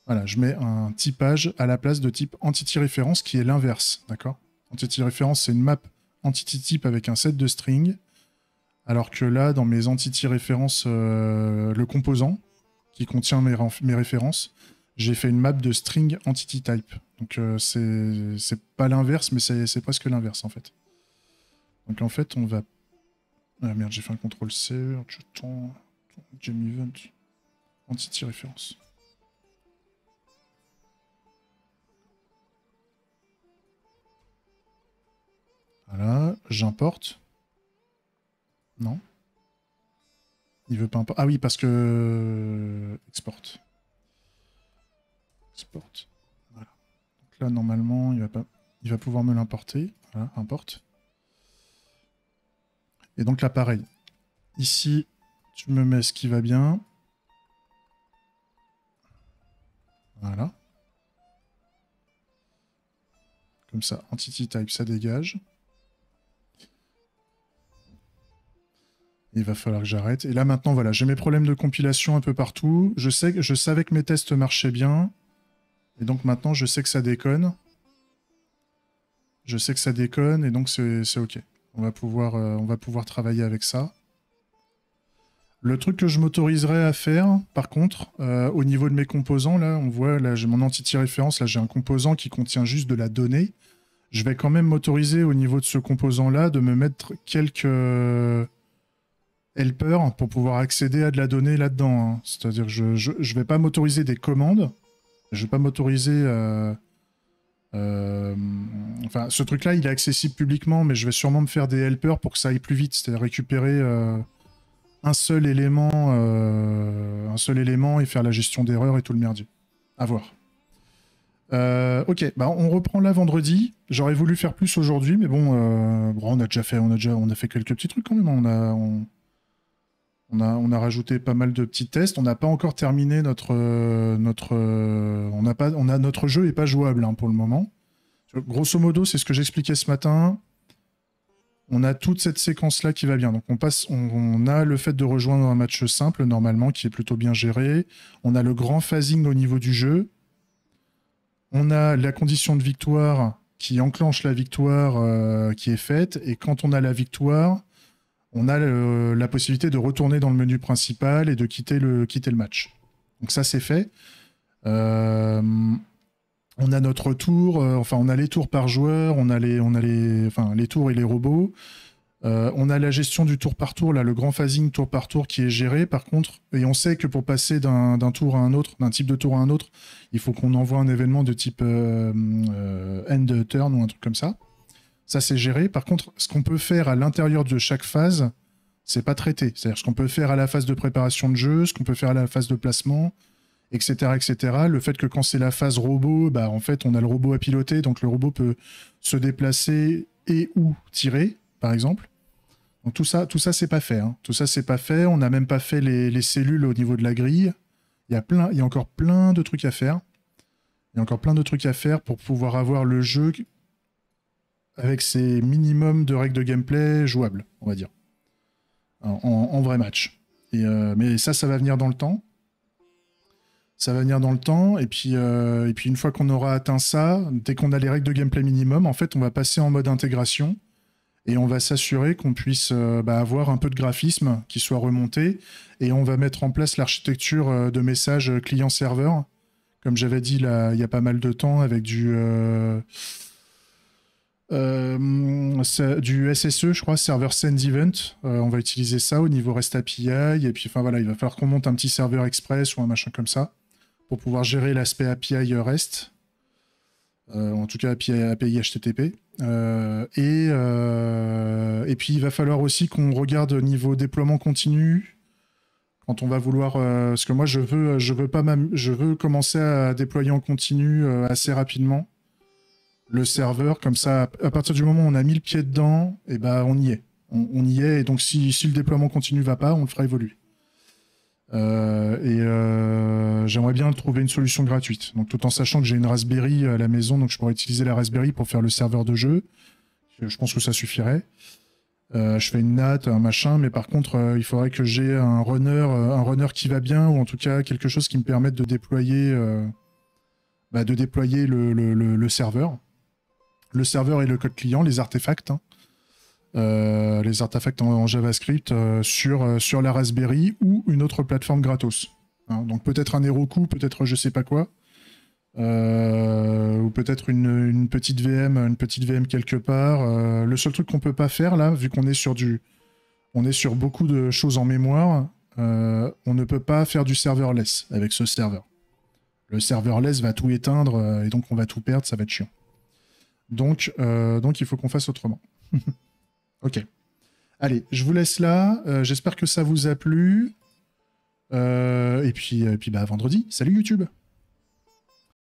S1: Voilà, je mets un typage à la place de type entity référence qui est l'inverse. D'accord? Entity référence, c'est une map entity type avec un set de string. Alors que là, dans mes entity références, le composant qui contient mes références, j'ai fait une map de string entity type. Donc c'est pas l'inverse, mais c'est presque l'inverse en fait. Donc en fait, on va... Ah merde, j'ai fait un CTRL-C, game event, entity référence. Voilà, j'importe. Non. Il veut pas importer. Ah oui, parce que... Export. Export. Voilà. Donc là, normalement, il va pouvoir me l'importer. Voilà, importe. Et donc là, pareil. Ici, tu me mets ce qui va bien. Voilà. Comme ça, entity type, ça dégage. Il va falloir que j'arrête. Et là, maintenant, voilà, j'ai mes problèmes de compilation un peu partout. Je savais que mes tests marchaient bien. Et donc maintenant, je sais que ça déconne. Je sais que ça déconne, et donc c'est OK. On va pouvoir travailler avec ça. Le truc que je m'autoriserais à faire, par contre, au niveau de mes composants, là, on voit, là, j'ai mon entity référence, là, j'ai un composant qui contient juste de la donnée. Je vais quand même m'autoriser, au niveau de ce composant-là, de me mettre quelques helpers pour pouvoir accéder à de la donnée là-dedans. Hein. C'est-à-dire que je vais pas m'autoriser des commandes. Je vais pas m'autoriser... enfin, ce truc-là, il est accessible publiquement, mais je vais sûrement me faire des helpers pour que ça aille plus vite. C'est-à-dire récupérer un seul élément et faire la gestion d'erreurs et tout le merdier. À voir. Ok, bah on reprend là vendredi. J'aurais voulu faire plus aujourd'hui, mais bon, on a fait quelques petits trucs quand même. On a rajouté pas mal de petits tests. On n'a pas encore terminé notre jeu est pas jouable hein, pour le moment. Grosso modo, c'est ce que j'expliquais ce matin. On a toute cette séquence-là qui va bien. Donc on a le fait de rejoindre un match simple, normalement, qui est plutôt bien géré. On a le grand phasing au niveau du jeu. On a la condition de victoire qui enclenche la victoire qui est faite. Et quand on a la victoire, on a la possibilité de retourner dans le menu principal et de quitter le match. Donc ça, c'est fait. On a notre tour, on a les tours par joueur, on a les tours et les robots. On a la gestion du tour par tour, là, le grand phasing tour par tour qui est géré, par contre. Et on sait que pour passer d'un tour à un autre, d'un type de tour à un autre, il faut qu'on envoie un événement de type end turn ou un truc comme ça. Ça, c'est géré. Par contre, ce qu'on peut faire à l'intérieur de chaque phase, c'est pas traité. C'est-à-dire ce qu'on peut faire à la phase de préparation de jeu, ce qu'on peut faire à la phase de placement, etc., etc. Le fait que quand c'est la phase robot, bah, en fait, on a le robot à piloter, donc le robot peut se déplacer et ou tirer, par exemple. Donc tout ça c'est pas fait. Hein. Tout ça, c'est pas fait. On n'a même pas fait les cellules au niveau de la grille. Il y a encore plein de trucs à faire. Il y a encore plein de trucs à faire pour pouvoir avoir le jeu avec ses minimums de règles de gameplay jouables, on va dire. En vrai match. Mais ça va venir dans le temps. Ça va venir dans le temps. Et puis une fois qu'on aura atteint ça, dès qu'on a les règles de gameplay minimum, en fait, on va passer en mode intégration. Et on va s'assurer qu'on puisse avoir un peu de graphisme qui soit remonté. Et on va mettre en place l'architecture de messages client-serveur. Comme j'avais dit là, il y a pas mal de temps, avec du SSE, je crois, Server Send Event. On va utiliser ça au niveau REST API. Et puis, enfin voilà, il va falloir qu'on monte un petit serveur express ou un machin comme ça pour pouvoir gérer l'aspect API REST. En tout cas, API HTTP. Et puis, il va falloir aussi qu'on regarde au niveau déploiement continu. Quand on va vouloir, parce que moi je veux commencer à déployer en continu assez rapidement le serveur, comme ça à partir du moment où on a mis le pied dedans, et ben on y est, on y est, et donc si le déploiement continu va pas, on le fera évoluer. J'aimerais bien trouver une solution gratuite, donc tout en sachant que j'ai une Raspberry à la maison, donc je pourrais utiliser la Raspberry pour faire le serveur de jeu. Je pense que ça suffirait. Je fais une NAT, un machin, mais par contre, il faudrait que j'ai un runner qui va bien, ou en tout cas quelque chose qui me permette de déployer, le serveur. Le serveur et le code client, les artefacts. Hein. Les artefacts en JavaScript sur la Raspberry ou une autre plateforme gratos. Hein. Donc peut-être un Heroku, peut-être je sais pas quoi. Ou peut-être une petite VM quelque part. Le seul truc qu'on peut pas faire là, vu qu'on est sur beaucoup de choses en mémoire, on ne peut pas faire du serverless avec ce serveur. Le serverless va tout éteindre et donc on va tout perdre, ça va être chiant. Donc il faut qu'on fasse autrement. Ok. Allez, je vous laisse là. J'espère que ça vous a plu. Et puis à vendredi. Salut YouTube.